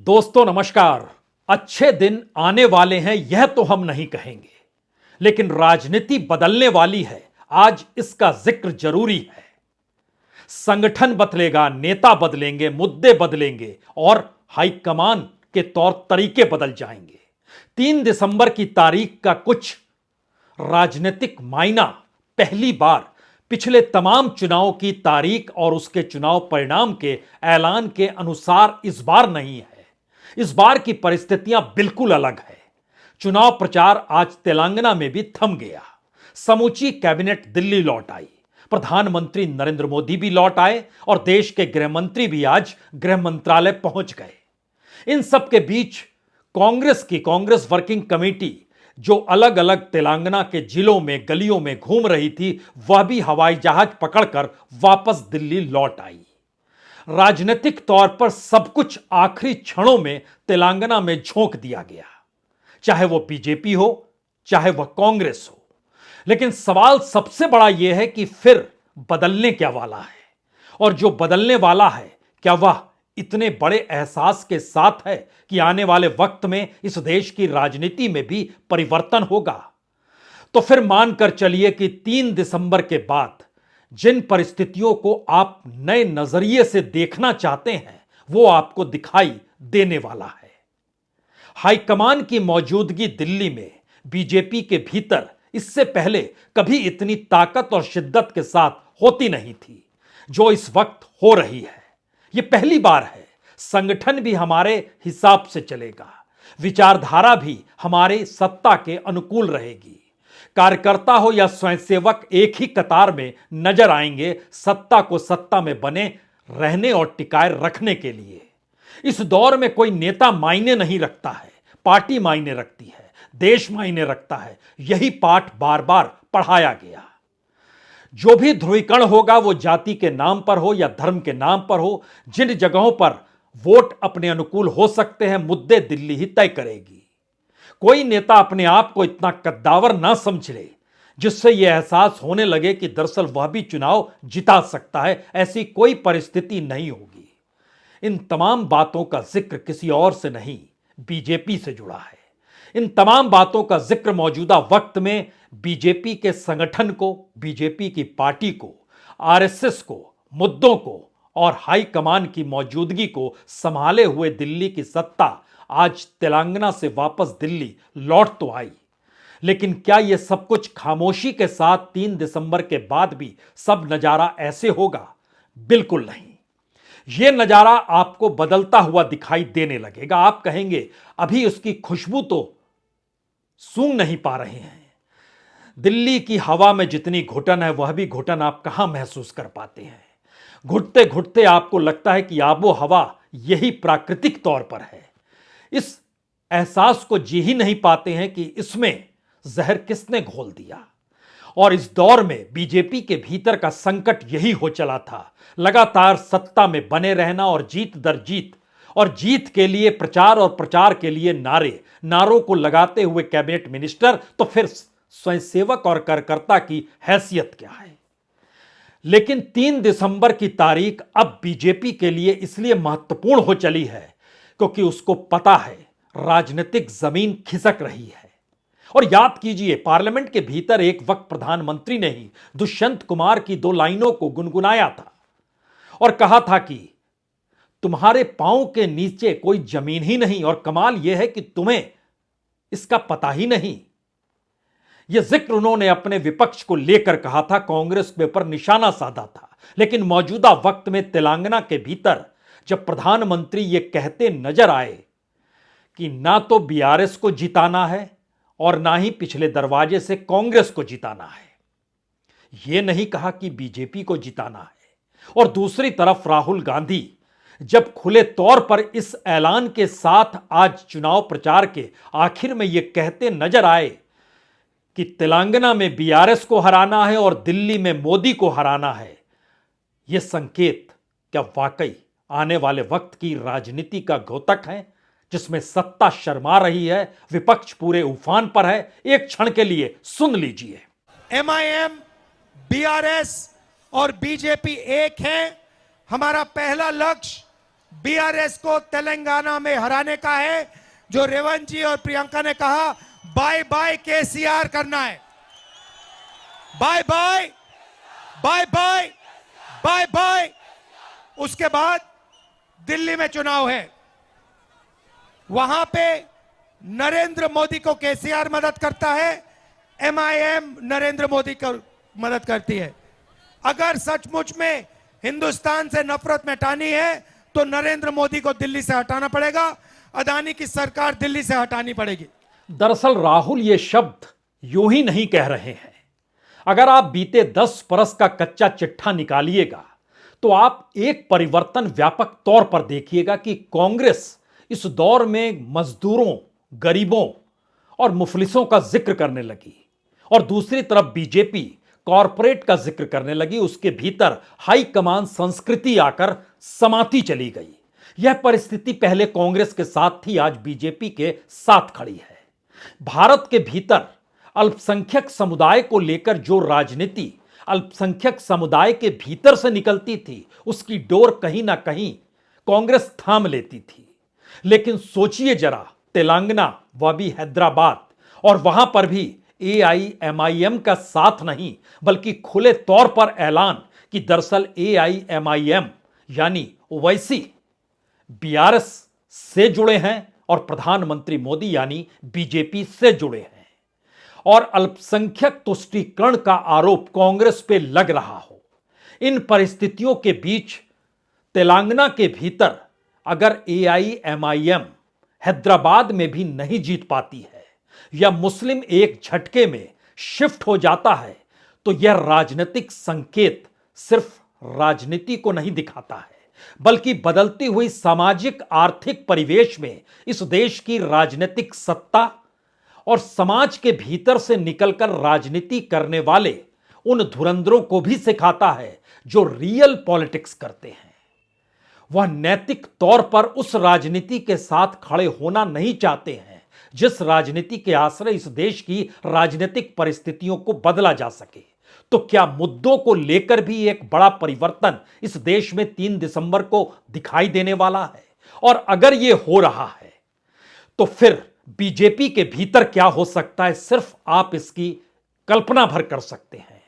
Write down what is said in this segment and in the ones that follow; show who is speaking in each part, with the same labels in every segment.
Speaker 1: दोस्तों नमस्कार। अच्छे दिन आने वाले हैं यह तो हम नहीं कहेंगे, लेकिन राजनीति बदलने वाली है, आज इसका जिक्र जरूरी है। संगठन बदलेगा, नेता बदलेंगे, मुद्दे बदलेंगे और हाईकमान के तौर तरीके बदल जाएंगे। 3 दिसंबर की तारीख का कुछ राजनीतिक मायना पहली बार पिछले तमाम चुनाव की तारीख और उसके चुनाव परिणाम के ऐलान के अनुसार इस बार नहीं है। इस बार की परिस्थितियां बिल्कुल अलग है। चुनाव प्रचार आज तेलंगाना में भी थम गया। समूची कैबिनेट दिल्ली लौट आई, प्रधानमंत्री नरेंद्र मोदी भी लौट आए और देश के गृह मंत्री भी आज गृह मंत्रालय पहुंच गए। इन सब के बीच कांग्रेस वर्किंग कमेटी जो अलग अलग तेलंगाना के जिलों में गलियों में घूम रही थी, वह भी हवाई जहाज पकड़कर वापस दिल्ली लौट आई। राजनीतिक तौर पर सब कुछ आखिरी क्षणों में तेलंगाना में झोंक दिया गया, चाहे वह बीजेपी हो चाहे वह कांग्रेस हो। लेकिन सवाल सबसे बड़ा यह है कि फिर बदलने क्या वाला है, और जो बदलने वाला है क्या वह इतने बड़े एहसास के साथ है कि आने वाले वक्त में इस देश की राजनीति में भी परिवर्तन होगा। तो फिर मानकर चलिए कि 3 दिसंबर के बाद जिन परिस्थितियों को आप नए नजरिए से देखना चाहते हैं, वो आपको दिखाई देने वाला है। हाईकमान की मौजूदगी दिल्ली में बीजेपी के भीतर इससे पहले कभी इतनी ताकत और शिद्दत के साथ होती नहीं थी जो इस वक्त हो रही है। यह पहली बार है। संगठन भी हमारे हिसाब से चलेगा, विचारधारा भी हमारे सत्ता के अनुकूल रहेगी। कार्यकर्ता हो या स्वयंसेवक एक ही कतार में नजर आएंगे, सत्ता को सत्ता में बने रहने और टिकाए रखने के लिए। इस दौर में कोई नेता मायने नहीं रखता है, पार्टी मायने रखती है, देश मायने रखता है। यही पाठ बार बार पढ़ाया गया। जो भी ध्रुवीकरण होगा वो जाति के नाम पर हो या धर्म के नाम पर हो, जिन जगहों पर वोट अपने अनुकूल हो सकते हैं, मुद्दे दिल्ली ही तय करेगी। कोई नेता अपने आप को इतना कद्दावर ना समझ ले जिससे यह एहसास होने लगे कि दरअसल वह भी चुनाव जिता सकता है। ऐसी कोई परिस्थिति नहीं होगी। इन तमाम बातों का जिक्र किसी और से नहीं, बीजेपी से जुड़ा है। इन तमाम बातों का जिक्र मौजूदा वक्त में बीजेपी के संगठन को, बीजेपी की पार्टी को, आरएसएस को, मुद्दों को और हाईकमान की मौजूदगी को संभाले हुए दिल्ली की सत्ता आज तेलंगाना से वापस दिल्ली लौट तो आई, लेकिन क्या यह सब कुछ खामोशी के साथ 3 दिसंबर के बाद भी सब नजारा ऐसे होगा? बिल्कुल नहीं। यह नजारा आपको बदलता हुआ दिखाई देने लगेगा। आप कहेंगे अभी उसकी खुशबू तो सूंघ नहीं पा रहे हैं। दिल्ली की हवा में जितनी घुटन है, वह भी घुटन आप कहां महसूस कर पाते हैं। घुटते घुटते आपको लगता है कि आबो हवा यही प्राकृतिक तौर पर है। इस एहसास को जी ही नहीं पाते हैं कि इसमें जहर किसने घोल दिया। और इस दौर में बीजेपी के भीतर का संकट यही हो चला था, लगातार सत्ता में बने रहना और जीत दर जीत, और जीत के लिए प्रचार और प्रचार के लिए नारों को लगाते हुए कैबिनेट मिनिस्टर, तो फिर स्वयंसेवक और कार्यकर्ता की हैसियत क्या है। लेकिन 3 दिसंबर की तारीख अब बीजेपी के लिए इसलिए महत्वपूर्ण हो चली है क्योंकि उसको पता है राजनीतिक जमीन खिसक रही है। और याद कीजिए, पार्लियामेंट के भीतर एक वक्त प्रधानमंत्री ने ही दुष्यंत कुमार की 2 लाइनों को गुनगुनाया था और कहा था कि तुम्हारे पांव के नीचे कोई जमीन ही नहीं, और कमाल यह है कि तुम्हें इसका पता ही नहीं। यह जिक्र उन्होंने अपने विपक्ष को लेकर कहा था, कांग्रेस के ऊपर निशाना साधा था। लेकिन मौजूदा वक्त में तेलंगाना के भीतर जब प्रधानमंत्री यह कहते नजर आए कि ना तो बीआरएस को जिताना है और ना ही पिछले दरवाजे से कांग्रेस को जिताना है, यह नहीं कहा कि बीजेपी को जिताना है, और दूसरी तरफ राहुल गांधी जब खुले तौर पर इस ऐलान के साथ आज चुनाव प्रचार के आखिर में यह कहते नजर आए कि तेलंगाना में बीआरएस को हराना है और दिल्ली में मोदी को हराना है, यह संकेत क्या वाकई आने वाले वक्त की राजनीति का घोतक है जिसमें सत्ता शर्मा रही है, विपक्ष पूरे उफान पर है। एक क्षण के लिए सुन लीजिए।
Speaker 2: एमआईएम, बीआरएस और बीजेपी एक है। हमारा पहला लक्ष्य बीआरएस को तेलंगाना में हराने का है, जो रेवंत जी और प्रियंका ने कहा बाय बाय केसीआर करना है। Bye bye bye bye bye bye. उसके बाद दिल्ली में चुनाव है, वहां पे नरेंद्र मोदी को केसीआर मदद करता है, एमआईएम नरेंद्र मोदी को मदद करती है। अगर सचमुच में हिंदुस्तान से नफरत मिटानी है तो नरेंद्र मोदी को दिल्ली से हटाना पड़ेगा, अदानी की सरकार दिल्ली से हटानी पड़ेगी।
Speaker 1: दरअसल राहुल ये शब्द यूं ही नहीं कह रहे हैं। अगर आप बीते 10 बरस का कच्चा चिट्ठा निकालिएगा तो आप एक परिवर्तन व्यापक तौर पर देखिएगा कि कांग्रेस इस दौर में मजदूरों, गरीबों और मुफलिसों का जिक्र करने लगी और दूसरी तरफ बीजेपी कॉरपोरेट का जिक्र करने लगी। उसके भीतर हाई कमान संस्कृति आकर समाती चली गई। यह परिस्थिति पहले कांग्रेस के साथ थी, आज बीजेपी के साथ खड़ी है। भारत के भीतर अल्पसंख्यक समुदाय को लेकर जो राजनीति अल्पसंख्यक समुदाय के भीतर से निकलती थी, उसकी डोर कहीं ना कहीं कांग्रेस थाम लेती थी। लेकिन सोचिए जरा, तेलंगाना व भी हैदराबाद, और वहां पर भी एआईएमआईएम का साथ नहीं बल्कि खुले तौर पर ऐलान कि दरअसल एआईएमआईएम यानी ओवैसी बीआरएस से जुड़े हैं और प्रधानमंत्री मोदी यानी बीजेपी से जुड़े हैं, और अल्पसंख्यक तुष्टीकरण का आरोप कांग्रेस पे लग रहा हो। इन परिस्थितियों के बीच तेलंगाना के भीतर अगर एआईएमआईएम हैदराबाद में भी नहीं जीत पाती है या मुस्लिम एक झटके में शिफ्ट हो जाता है, तो यह राजनीतिक संकेत सिर्फ राजनीति को नहीं दिखाता है बल्कि बदलती हुई सामाजिक आर्थिक परिवेश में इस देश की राजनीतिक सत्ता और समाज के भीतर से निकलकर राजनीति करने वाले उन धुरंधरों को भी सिखाता है जो रियल पॉलिटिक्स करते हैं। वह नैतिक तौर पर उस राजनीति के साथ खड़े होना नहीं चाहते हैं जिस राजनीति के आश्रय इस देश की राजनीतिक परिस्थितियों को बदला जा सके। तो क्या मुद्दों को लेकर भी एक बड़ा परिवर्तन इस देश में 3 दिसंबर को दिखाई देने वाला है? और अगर यह हो रहा है तो फिर बीजेपी के भीतर क्या हो सकता है, सिर्फ आप इसकी कल्पना भर कर सकते हैं।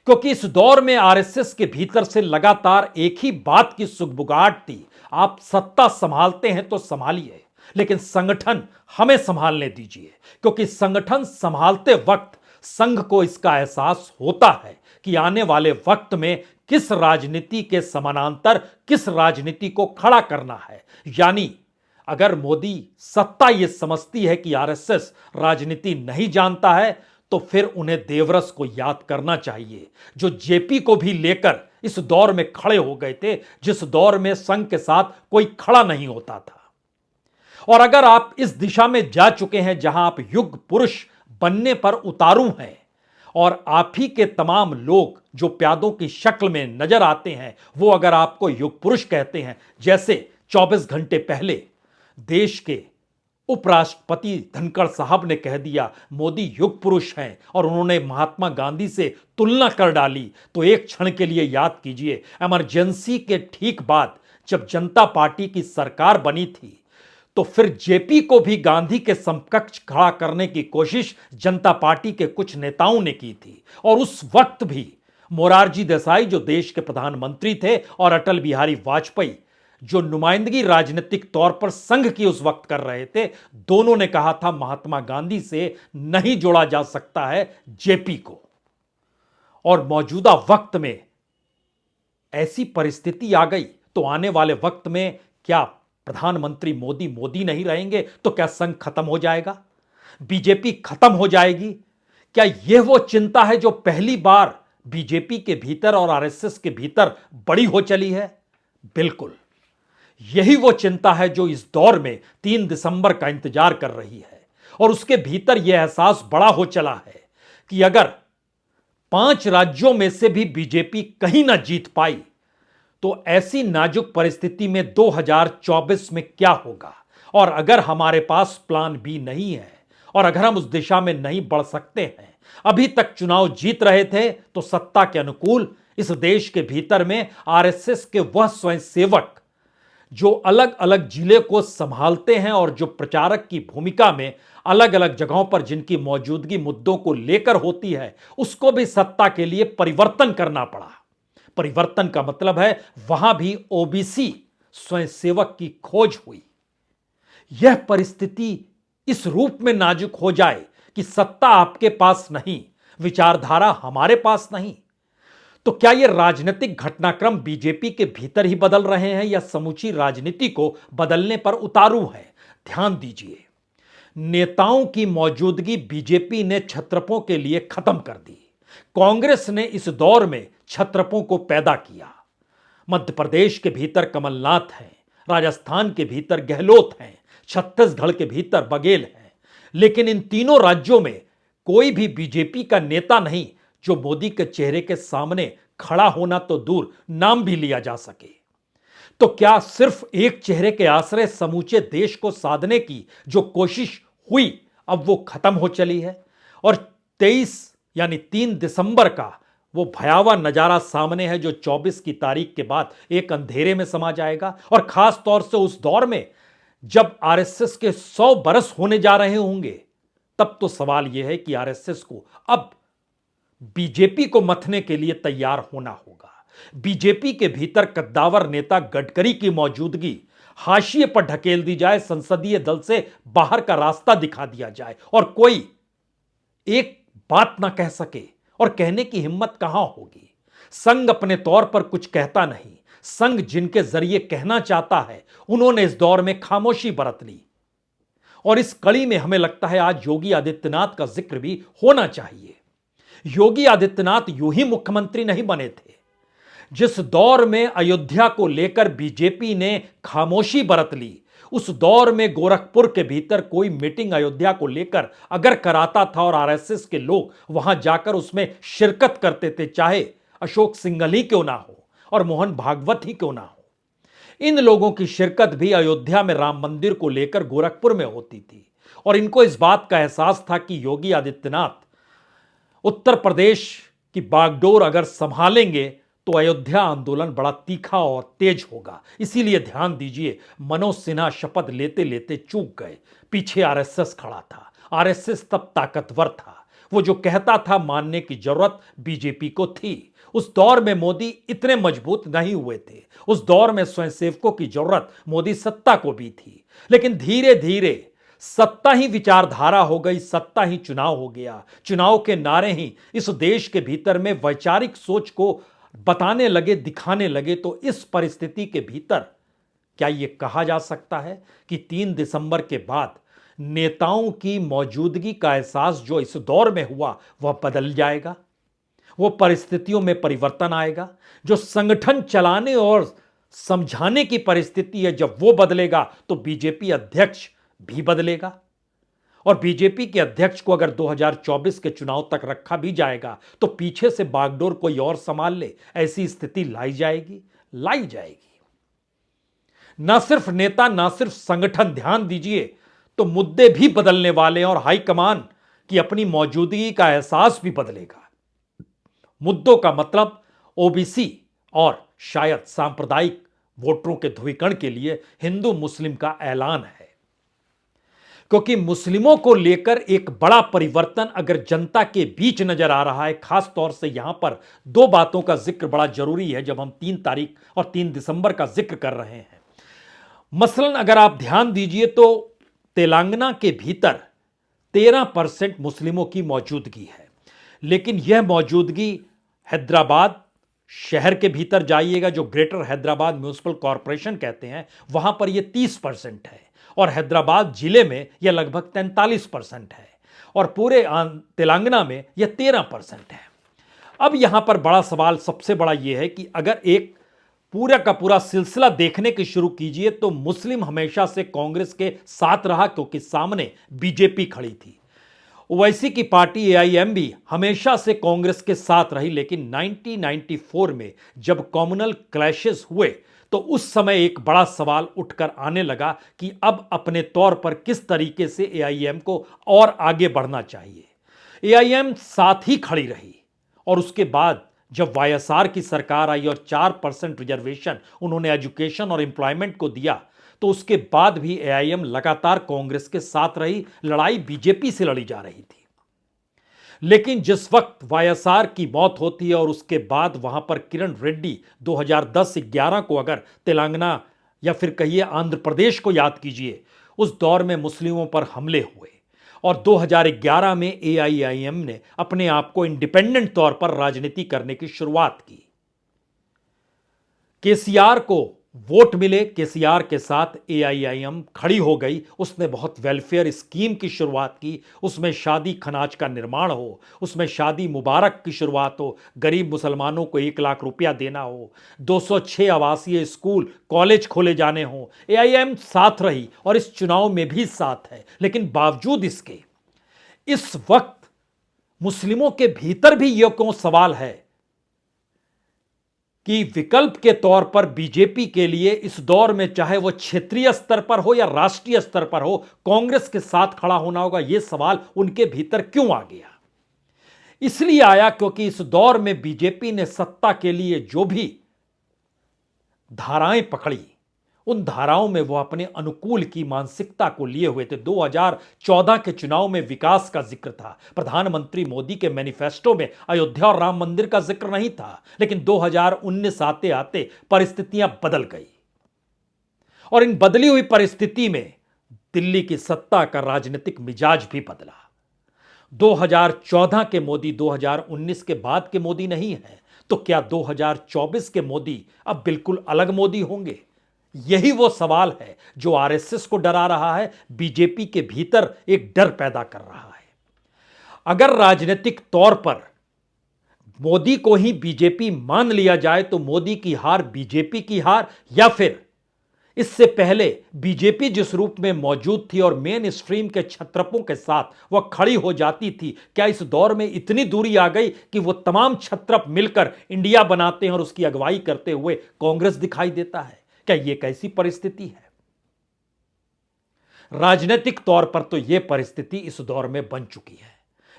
Speaker 1: क्योंकि इस दौर में आरएसएस के भीतर से लगातार एक ही बात की सुगबुगाहट थी, आप सत्ता संभालते हैं तो संभालिए, लेकिन संगठन हमें संभालने दीजिए। क्योंकि संगठन संभालते वक्त संघ को इसका एहसास होता है कि आने वाले वक्त में किस राजनीति के समानांतर किस राजनीति को खड़ा करना है। यानी अगर मोदी सत्ता यह समझती है कि आरएसएस राजनीति नहीं जानता है, तो फिर उन्हें देवरस को याद करना चाहिए, जो जेपी को भी लेकर इस दौर में खड़े हो गए थे, जिस दौर में संघ के साथ कोई खड़ा नहीं होता था। और अगर आप इस दिशा में जा चुके हैं जहां आप युग पुरुष बनने पर उतारू हैं और आप ही के तमाम लोग जो प्यादों की शक्ल में नजर आते हैं वो अगर आपको युग पुरुष कहते हैं, जैसे 24 घंटे पहले देश के उपराष्ट्रपति धनखड़ साहब ने कह दिया मोदी युग पुरुष हैं और उन्होंने महात्मा गांधी से तुलना कर डाली, तो एक क्षण के लिए याद कीजिए, इमरजेंसी के ठीक बाद जब जनता पार्टी की सरकार बनी थी तो फिर जेपी को भी गांधी के समकक्ष खड़ा करने की कोशिश जनता पार्टी के कुछ नेताओं ने की थी। और उस वक्त भी मोरारजी देसाई जो देश के प्रधानमंत्री थे और अटल बिहारी वाजपेयी जो नुमाइंदगी राजनीतिक तौर पर संघ की उस वक्त कर रहे थे, दोनों ने कहा था महात्मा गांधी से नहीं जोड़ा जा सकता है जेपी को। और मौजूदा वक्त में ऐसी परिस्थिति आ गई तो आने वाले वक्त में क्या प्रधानमंत्री मोदी मोदी नहीं रहेंगे तो क्या संघ खत्म हो जाएगा, बीजेपी खत्म हो जाएगी? क्या यह वो चिंता है जो पहली बार बीजेपी के भीतर और आरएसएस के भीतर बड़ी हो चली है? बिल्कुल यही वो चिंता है जो इस दौर में 3 दिसंबर का इंतजार कर रही है। और उसके भीतर यह एहसास बड़ा हो चला है कि अगर 5 राज्यों में से भी बीजेपी कहीं ना जीत पाई तो ऐसी नाजुक परिस्थिति में 2024 में क्या होगा। और अगर हमारे पास प्लान बी नहीं है और अगर हम उस दिशा में नहीं बढ़ सकते हैं, अभी तक चुनाव जीत रहे थे तो सत्ता के अनुकूल इस देश के भीतर में आरएसएस के वह स्वयंसेवक जो अलग अलग जिले को संभालते हैं और जो प्रचारक की भूमिका में अलग अलग जगहों पर जिनकी मौजूदगी मुद्दों को लेकर होती है, उसको भी सत्ता के लिए परिवर्तन करना पड़ा। परिवर्तन का मतलब है वहां भी ओबीसी स्वयंसेवक की खोज हुई। यह परिस्थिति इस रूप में नाजुक हो जाए कि सत्ता आपके पास नहीं, विचारधारा हमारे पास नहीं, तो क्या यह राजनीतिक घटनाक्रम बीजेपी के भीतर ही बदल रहे हैं या समूची राजनीति को बदलने पर उतारू है? ध्यान दीजिए, नेताओं की मौजूदगी बीजेपी ने छत्रपों के लिए खत्म कर दी। कांग्रेस ने इस दौर में छत्रपों को पैदा किया। मध्य प्रदेश के भीतर कमलनाथ हैं, राजस्थान के भीतर गहलोत हैं, छत्तीसगढ़ के भीतर बघेल हैं, लेकिन इन तीनों राज्यों में कोई भी बीजेपी का नेता नहीं जो मोदी के चेहरे के सामने खड़ा होना तो दूर, नाम भी लिया जा सके। तो क्या सिर्फ एक चेहरे के आश्रय समूचे देश को साधने की जो कोशिश हुई अब वो खत्म हो चली है और 23 यानी 3 दिसंबर का वो भयावह नजारा सामने है जो 24 की तारीख के बाद एक अंधेरे में समा जाएगा? और खास तौर से उस दौर में जब आरएसएस के 100 बरस होने जा रहे होंगे, तब तो सवाल यह है कि आरएसएस को अब बीजेपी को मथने के लिए तैयार होना होगा। बीजेपी के भीतर कद्दावर नेता गडकरी की मौजूदगी हाशिए पर ढकेल दी जाए, संसदीय दल से बाहर का रास्ता दिखा दिया जाए और कोई एक बात ना कह सके, और कहने की हिम्मत कहां होगी। संघ अपने तौर पर कुछ कहता नहीं, संघ जिनके जरिए कहना चाहता है उन्होंने इस दौर में खामोशी बरत ली। और इस कड़ी में हमें लगता है आज योगी आदित्यनाथ का जिक्र भी होना चाहिए। योगी आदित्यनाथ यूं ही मुख्यमंत्री नहीं बने थे। जिस दौर में अयोध्या को लेकर बीजेपी ने खामोशी बरत ली, उस दौर में गोरखपुर के भीतर कोई मीटिंग अयोध्या को लेकर अगर कराता था और आरएसएस के लोग वहां जाकर उसमें शिरकत करते थे, चाहे अशोक सिंघल ही क्यों ना हो और मोहन भागवत ही क्यों ना हो, इन लोगों की शिरकत भी अयोध्या में राम मंदिर को लेकर गोरखपुर में होती थी। और इनको इस बात का एहसास था कि योगी आदित्यनाथ उत्तर प्रदेश की बागडोर अगर संभालेंगे तो अयोध्या आंदोलन बड़ा तीखा और तेज होगा। इसीलिए ध्यान दीजिए, मनोज सिन्हा शपथ लेते लेते चूक गए। पीछे आरएसएस खड़ा था। आरएसएस तब ताकतवर था। वो जो कहता था मानने की जरूरत बीजेपी को थी। उस दौर में मोदी इतने मजबूत नहीं हुए थे। उस दौर में स्वयंसेवकों की जरूरत मोदी सत्ता को भी थी। लेकिन धीरे धीरे सत्ता ही विचारधारा हो गई, सत्ता ही चुनाव हो गया। चुनाव के नारे ही इस देश के भीतर में वैचारिक सोच को बताने लगे, दिखाने लगे। तो इस परिस्थिति के भीतर क्या यह कहा जा सकता है कि 3 दिसंबर के बाद नेताओं की मौजूदगी का एहसास जो इस दौर में हुआ वह बदल जाएगा? वो परिस्थितियों में परिवर्तन आएगा। जो संगठन चलाने और समझाने की परिस्थिति है, जब वो बदलेगा तो बीजेपी अध्यक्ष भी बदलेगा। और बीजेपी के अध्यक्ष को अगर 2024 के चुनाव तक रखा भी जाएगा तो पीछे से बागडोर कोई और संभाल ले, ऐसी स्थिति लाई जाएगी। ना सिर्फ नेता, ना सिर्फ संगठन, ध्यान दीजिए, तो मुद्दे भी बदलने वाले हैं और हाईकमान की अपनी मौजूदगी का एहसास भी बदलेगा। मुद्दों का मतलब ओबीसी और शायद सांप्रदायिक वोटरों के ध्रुवीकरण के लिए हिंदू मुस्लिम का ऐलान है। क्योंकि मुस्लिमों को लेकर एक बड़ा परिवर्तन अगर जनता के बीच नजर आ रहा है, खास तौर से यहां पर 2 बातों का जिक्र बड़ा जरूरी है जब हम 3 तारीख और 3 दिसंबर का जिक्र कर रहे हैं। मसलन अगर आप ध्यान दीजिए तो तेलंगाना के भीतर 13% मुस्लिमों की मौजूदगी है, लेकिन यह मौजूदगी हैदराबाद शहर के भीतर जाइएगा, जो ग्रेटर हैदराबाद म्युनिसिपल कॉरपोरेशन कहते हैं, वहां पर यह 30% है और हैदराबाद जिले में यह लगभग 43% है और पूरे तेलंगाना में यह 13% है। अब यहां पर बड़ा सवाल सबसे बड़ा यह है कि अगर एक पूरा का पूरा सिलसिला देखने की शुरू कीजिए तो मुस्लिम हमेशा से कांग्रेस के साथ रहा क्योंकि सामने बीजेपी खड़ी थी। ओवैसी की पार्टी एआईएम भी हमेशा से कांग्रेस के साथ रही, लेकिन 1994 में जब कम्युनल क्लैशेस हुए तो उस समय एक बड़ा सवाल उठकर आने लगा कि अब अपने तौर पर किस तरीके से एआईएम को और आगे बढ़ना चाहिए। एआईएम साथ ही खड़ी रही और उसके बाद जब वाईएसआर की सरकार आई और 4% रिजर्वेशन उन्होंने एजुकेशन और एम्प्लॉयमेंट को दिया, तो उसके बाद भी एआईएम लगातार कांग्रेस के साथ रही, लड़ाई बीजेपी से लड़ी जा रही थी। लेकिन जिस वक्त वाईएसआर की मौत होती है और उसके बाद वहां पर किरण रेड्डी 2010-11 को अगर तेलंगाना या फिर कहिए आंध्र प्रदेश को याद कीजिए, उस दौर में मुस्लिमों पर हमले हुए और 2011 में एआईएम ने अपने आप को इंडिपेंडेंट तौर पर राजनीति करने की शुरुआत की। केसीआर को वोट मिले, केसीआर के साथ एआईएम खड़ी हो गई। उसने बहुत वेलफेयर स्कीम की शुरुआत की, उसमें शादी खनाज का निर्माण हो, उसमें शादी मुबारक की शुरुआत हो, गरीब मुसलमानों को 1 लाख रुपया देना हो, 206 आवासीय स्कूल कॉलेज खोले जाने हो। एआईएम साथ रही और इस चुनाव में भी साथ है। लेकिन बावजूद इसके इस वक्त मुस्लिमों के भीतर भी यह क्यों सवाल है कि विकल्प के तौर पर बीजेपी के लिए इस दौर में, चाहे वो क्षेत्रीय स्तर पर हो या राष्ट्रीय स्तर पर हो, कांग्रेस के साथ खड़ा होना होगा। यह सवाल उनके भीतर क्यों आ गया? इसलिए आया क्योंकि इस दौर में बीजेपी ने सत्ता के लिए जो भी धाराएं पकड़ी, उन धाराओं में वो अपने अनुकूल की मानसिकता को लिए हुए थे। 2014 के चुनाव में विकास का जिक्र था, प्रधानमंत्री मोदी के मैनिफेस्टो में अयोध्या और राम मंदिर का जिक्र नहीं था। लेकिन 2019 आते आते परिस्थितियां बदल गई और इन बदली हुई परिस्थिति में दिल्ली की सत्ता का राजनीतिक मिजाज भी बदला। 2014 के मोदी 2019 के बाद के मोदी नहीं है, तो क्या 2024 के मोदी अब बिल्कुल अलग मोदी होंगे? यही वो सवाल है जो आरएसएस को डरा रहा है, बीजेपी के भीतर एक डर पैदा कर रहा है। अगर राजनीतिक तौर पर मोदी को ही बीजेपी मान लिया जाए तो मोदी की हार बीजेपी की हार, या फिर इससे पहले बीजेपी जिस रूप में मौजूद थी और मेन स्ट्रीम के छत्रपों के साथ वह खड़ी हो जाती थी, क्या इस दौर में इतनी दूरी आ गई कि वो तमाम छत्रप मिलकर इंडिया बनाते हैं और उसकी अगुवाई करते हुए कांग्रेस दिखाई देता है? क्या यह कैसी परिस्थिति है? राजनीतिक तौर पर तो यह परिस्थिति इस दौर में बन चुकी है।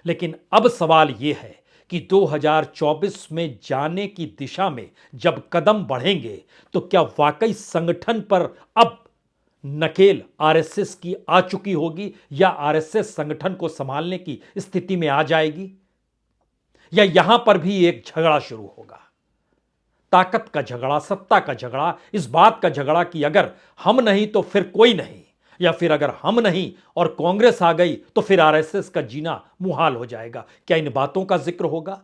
Speaker 1: लेकिन अब सवाल यह है कि 2024 में जाने की दिशा में जब कदम बढ़ेंगे तो क्या वाकई संगठन पर अब नकेल आरएसएस की आ चुकी होगी, या आरएसएस संगठन को संभालने की स्थिति में आ जाएगी, या यहां पर भी एक झगड़ा शुरू होगा? ताकत का झगड़ा, सत्ता का झगड़ा, इस बात का झगड़ा कि अगर हम नहीं तो फिर कोई नहीं, या फिर अगर हम नहीं और कांग्रेस आ गई तो फिर आरएसएस का जीना मुहाल हो जाएगा। क्या इन बातों का जिक्र होगा?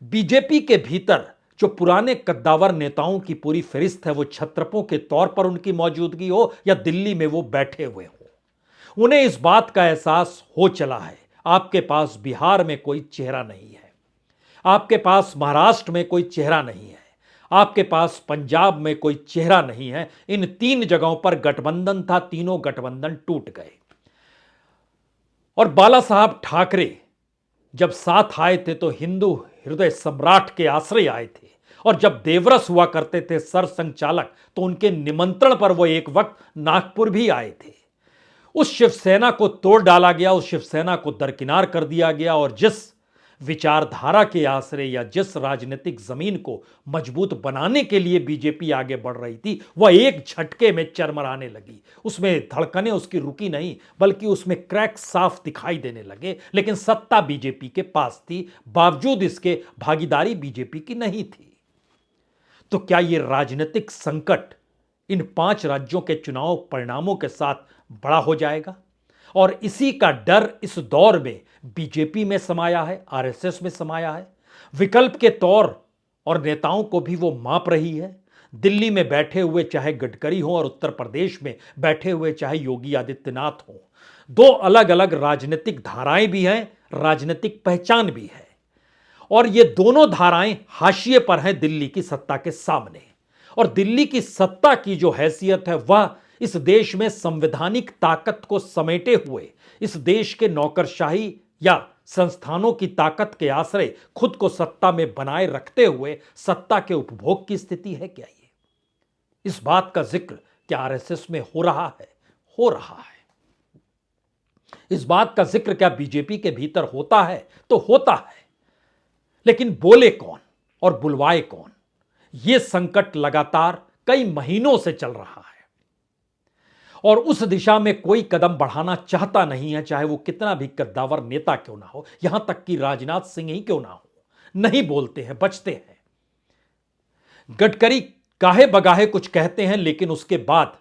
Speaker 1: बीजेपी के भीतर जो पुराने कद्दावर नेताओं की पूरी फहरिस्त है, वो छत्रपों के तौर पर उनकी मौजूदगी हो या दिल्ली में वो बैठे हुए हो, उन्हें इस बात का एहसास हो चला है। आपके पास बिहार में कोई चेहरा नहीं है, आपके पास महाराष्ट्र में कोई चेहरा नहीं है, आपके पास पंजाब में कोई चेहरा नहीं है। इन 3 जगहों पर गठबंधन था, तीनों गठबंधन टूट गए। और बाला साहब ठाकरे जब साथ आए थे तो हिंदू हृदय सम्राट के आश्रय आए थे, और जब देवरस हुआ करते थे सर संचालक, तो उनके निमंत्रण पर वो एक वक्त नागपुर भी आए थे। उस शिवसेना को तोड़ डाला गया, उस शिवसेना को दरकिनार कर दिया गया, और जिस विचारधारा के आश्रय या जिस राजनीतिक जमीन को मजबूत बनाने के लिए बीजेपी आगे बढ़ रही थी, वह एक झटके में चरमराने लगी। उसमें धड़कनें उसकी रुकी नहीं, बल्कि उसमें क्रैक साफ दिखाई देने लगे। लेकिन सत्ता बीजेपी के पास थी, बावजूद इसके भागीदारी बीजेपी की नहीं थी। तो क्या यह राजनीतिक संकट इन 5 राज्यों के चुनाव परिणामों के साथ बड़ा हो जाएगा? और इसी का डर इस दौर में बीजेपी में समाया है, आरएसएस में समाया है। विकल्प के तौर और नेताओं को भी वो माप रही है। दिल्ली में बैठे हुए चाहे गडकरी हो और उत्तर प्रदेश में बैठे हुए चाहे योगी आदित्यनाथ हो, 2 अलग अलग राजनीतिक धाराएं भी हैं, राजनीतिक पहचान भी है, और ये दोनों धाराएं हाशिए पर हैं दिल्ली की सत्ता के सामने। और दिल्ली की सत्ता की जो हैसियत है वह इस देश में संवैधानिक ताकत को समेटे हुए, इस देश के नौकरशाही या संस्थानों की ताकत के आश्रय खुद को सत्ता में बनाए रखते हुए सत्ता के उपभोग की स्थिति है। क्या ये इस बात का जिक्र क्या आरएसएस में हो रहा है? हो रहा है। इस बात का जिक्र क्या बीजेपी के भीतर होता है? तो होता है। लेकिन बोले कौन? और बुलवाए कौन? यह संकट लगातार कई महीनों से चल रहा है और उस दिशा में कोई कदम बढ़ाना चाहता नहीं है, चाहे वो कितना भी कद्दावर नेता क्यों ना हो, यहां तक कि राजनाथ सिंह ही क्यों ना हो। नहीं बोलते हैं, बचते हैं। गडकरी काहे बगाहे कुछ कहते हैं, लेकिन उसके बाद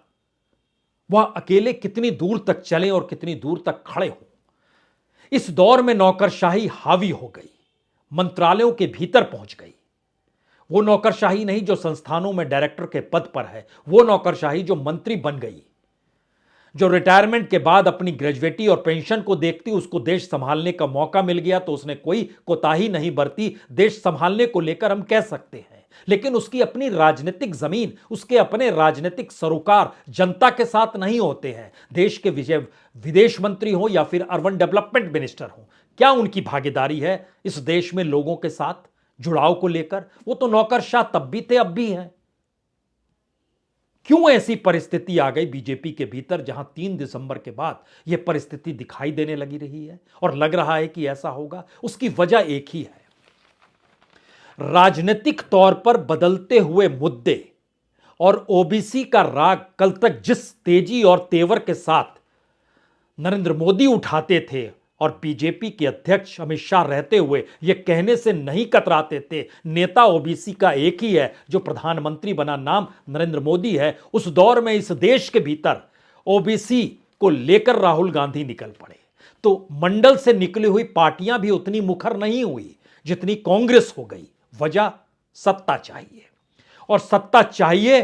Speaker 1: वह अकेले कितनी दूर तक चले और कितनी दूर तक खड़े हों। इस दौर में नौकरशाही हावी हो गई, मंत्रालयों के भीतर पहुंच गई। वो नौकरशाही नहीं जो संस्थानों में डायरेक्टर के पद पर है, वो नौकरशाही जो मंत्री बन गई, जो रिटायरमेंट के बाद अपनी ग्रेजुएटी और पेंशन को देखती उसको देश संभालने का मौका मिल गया तो उसने कोई कोताही नहीं बरती। देश संभालने को लेकर हम कह सकते हैं, लेकिन उसकी अपनी राजनीतिक जमीन, उसके अपने राजनीतिक सरोकार जनता के साथ नहीं होते हैं। देश के विदेश मंत्री हो या फिर अर्बन डेवलपमेंट मिनिस्टर हो, क्या उनकी भागीदारी है इस देश में लोगों के साथ जुड़ाव को लेकर? वो तो नौकरशाह तब भी थे, अब भी हैं। क्यों ऐसी परिस्थिति आ गई बीजेपी के भीतर जहां 3 दिसंबर के बाद यह परिस्थिति दिखाई देने लगी रही है और लग रहा है कि ऐसा होगा? उसकी वजह एक ही है, राजनीतिक तौर पर बदलते हुए मुद्दे और ओबीसी का राग कल तक जिस तेजी और तेवर के साथ नरेंद्र मोदी उठाते थे और बीजेपी के अध्यक्ष अमित शाह रहते हुए यह कहने से नहीं कतराते थे, नेता ओबीसी का एक ही है जो प्रधानमंत्री बना, नाम नरेंद्र मोदी है। उस दौर में इस देश के भीतर ओबीसी को लेकर राहुल गांधी निकल पड़े तो मंडल से निकली हुई पार्टियां भी उतनी मुखर नहीं हुई जितनी कांग्रेस हो गई। वजह सत्ता चाहिए, और सत्ता चाहिए,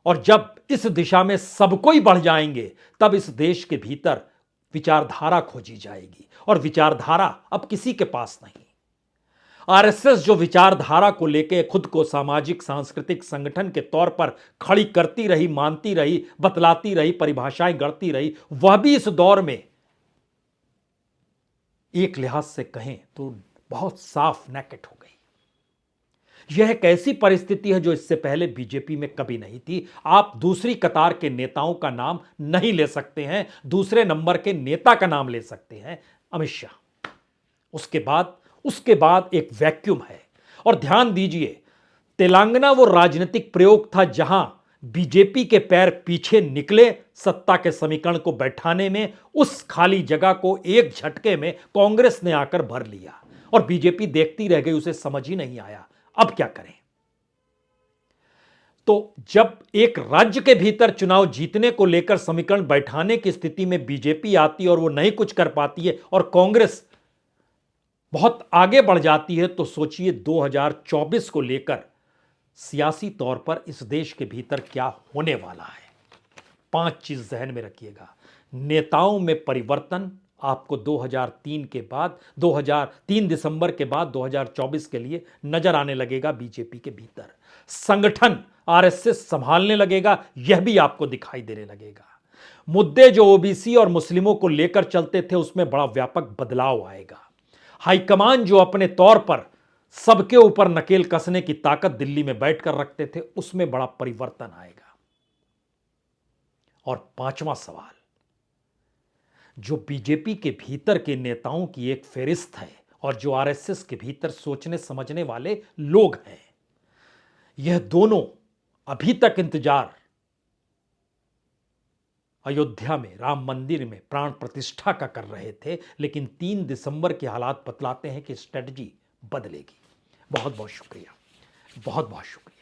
Speaker 1: और जब इस दिशा में सब कोई बढ़ जाएंगे तब इस देश के भीतर विचारधारा खोजी जाएगी, और विचारधारा अब किसी के पास नहीं। आरएसएस जो विचारधारा को लेकर खुद को सामाजिक सांस्कृतिक संगठन के तौर पर खड़ी करती रही, मानती रही, बतलाती रही, परिभाषाएं गढ़ती रही, वह भी इस दौर में एक लिहाज से कहें तो बहुत साफ नेकेट हो गई। यह एक ऐसी परिस्थिति है जो इससे पहले बीजेपी में कभी नहीं थी। आप दूसरी कतार के नेताओं का नाम नहीं ले सकते हैं, दूसरे नंबर के नेता का नाम ले सकते हैं, अमित शाह। उसके बाद एक वैक्यूम है। और ध्यान दीजिए, तेलंगाना वो राजनीतिक प्रयोग था जहां बीजेपी के पैर पीछे निकले सत्ता के समीकरण को बैठाने में। उस खाली जगह को एक झटके में कांग्रेस ने आकर भर लिया और बीजेपी देखती रह गई, उसे समझ ही नहीं आया अब क्या करें। तो जब एक राज्य के भीतर चुनाव जीतने को लेकर समीकरण बैठाने की स्थिति में बीजेपी आती और वो नहीं कुछ कर पाती है और कांग्रेस बहुत आगे बढ़ जाती है, तो सोचिए 2024 को लेकर सियासी तौर पर इस देश के भीतर क्या होने वाला है। 5 चीज जहन में रखिएगा। नेताओं में परिवर्तन आपको 2003 के बाद 3 दिसंबर के बाद 2024 के लिए नजर आने लगेगा बीजेपी के भीतर। संगठन आरएसएस संभालने लगेगा, यह भी आपको दिखाई देने लगेगा। मुद्दे जो ओबीसी और मुस्लिमों को लेकर चलते थे उसमें बड़ा व्यापक बदलाव आएगा। हाईकमान जो अपने तौर पर सबके ऊपर नकेल कसने की ताकत दिल्ली में बैठकर रखते थे, उसमें बड़ा परिवर्तन आएगा। और 5वां सवाल, जो बीजेपी के भीतर के नेताओं की एक फेरिस्त है और जो आरएसएस के भीतर सोचने समझने वाले लोग हैं, यह दोनों अभी तक इंतजार अयोध्या में राम मंदिर में प्राण प्रतिष्ठा का कर रहे थे, लेकिन 3 दिसंबर के हालात बतलाते हैं कि स्ट्रेटजी बदलेगी। बहुत बहुत शुक्रिया, बहुत बहुत शुक्रिया।